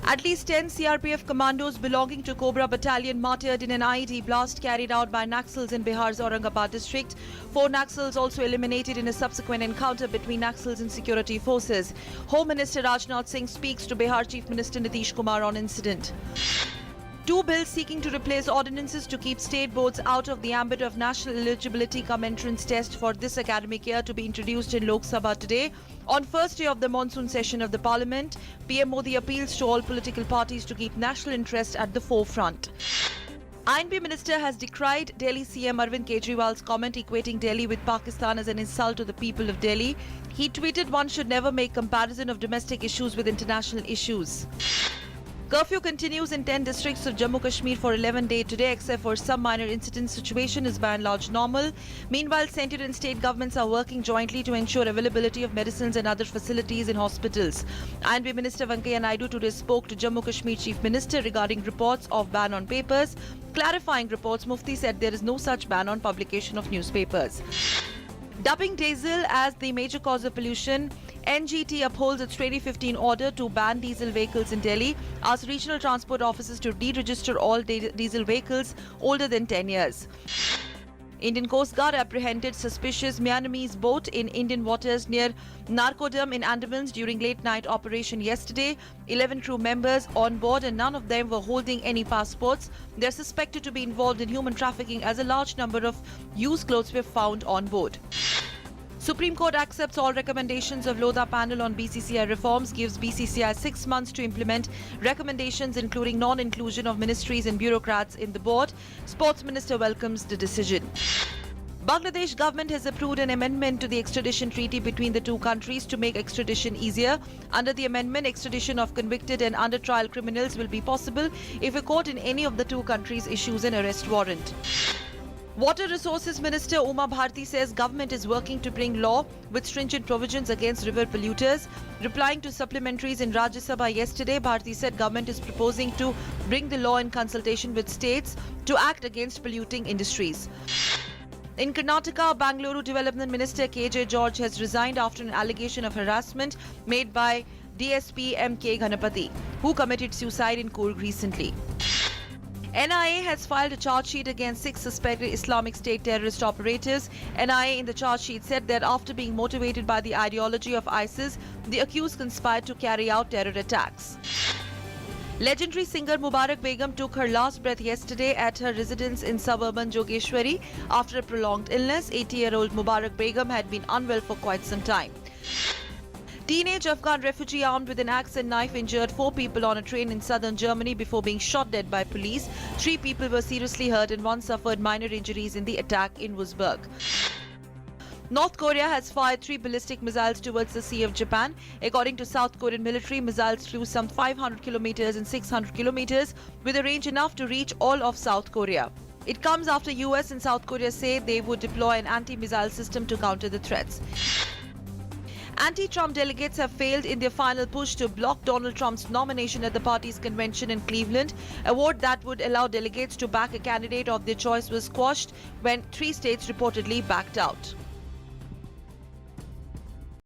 At least 10 CRPF commandos belonging to Cobra Battalion martyred in an IED blast carried out by Naxals in Bihar's Aurangabad district. 4 Naxals also eliminated in a subsequent encounter between Naxals and security forces. Home Minister Rajnath Singh speaks to Bihar Chief Minister Nitish Kumar on incident. 2 bills seeking to replace ordinances to keep state boards out of the ambit of national eligibility cum entrance test for this academic year to be introduced in Lok Sabha today. On first day of the monsoon session of the Parliament, PM Modi appeals to all political parties to keep national interest at the forefront. INB Minister has decried Delhi CM Arvind Kejriwal's comment equating Delhi with Pakistan as an insult to the people of Delhi. He tweeted, "One should never make comparison of domestic issues with international issues." Curfew continues in 10 districts of Jammu Kashmir for 11 days today, except for some minor incidents. Situation is by and large normal. Meanwhile, central and state governments are working jointly to ensure availability of medicines and other facilities in hospitals. INB Minister Venkaiah Naidu today spoke to Jammu Kashmir Chief Minister regarding reports of ban on papers. Clarifying reports, Mufti said there is no such ban on publication of newspapers. Dubbing diesel as the major cause of pollution, NGT upholds its 2015 order to ban diesel vehicles in Delhi, asks regional transport offices to deregister all diesel vehicles older than 10 years. Indian Coast Guard apprehended suspicious Myanmarese boat in Indian waters near Narkodam in Andamans during late-night operation yesterday. 11 crew members on board and none of them were holding any passports. They are suspected to be involved in human trafficking as a large number of used clothes were found on board. Supreme Court accepts all recommendations of Lodha panel on BCCI reforms, gives BCCI 6 months to implement recommendations including non-inclusion of ministries and bureaucrats in the board. Sports Minister welcomes the decision. Bangladesh government has approved an amendment to the extradition treaty between the two countries to make extradition easier. Under the amendment, extradition of convicted and under trial criminals will be possible if a court in any of the two countries issues an arrest warrant. Water Resources Minister Bharati says government is working to bring law with stringent provisions against river polluters. Replying to supplementaries in Rajya Sabha yesterday, Bharati said government is proposing to bring the law in consultation with states to act against polluting industries. In Karnataka, Bangalore Development Minister KJ George has resigned after an allegation of harassment made by DSP MK Ganapati, who committed suicide in Coorg recently. NIA has filed a charge sheet against 6 suspected Islamic State terrorist operatives. NIA in the charge sheet said that after being motivated by the ideology of ISIS, the accused conspired to carry out terror attacks. Legendary singer Mubarak Begum took her last breath yesterday at her residence in suburban Jogeshwari after a prolonged illness. 80-year-old Mubarak Begum had been unwell for quite some time. Teenage Afghan refugee armed with an axe and knife injured 4 people on a train in southern Germany before being shot dead by police. 3 people were seriously hurt and 1 suffered minor injuries in the attack in Wurzburg. North Korea has fired 3 ballistic missiles towards the Sea of Japan. According to South Korean military, missiles flew some 500 kilometers and 600 kilometers with a range enough to reach all of South Korea. It comes after US and South Korea say they would deploy an anti-missile system to counter the threats. Anti-Trump delegates have failed in their final push to block Donald Trump's nomination at the party's convention in Cleveland. A vote that would allow delegates to back a candidate of their choice was squashed when 3 states reportedly backed out.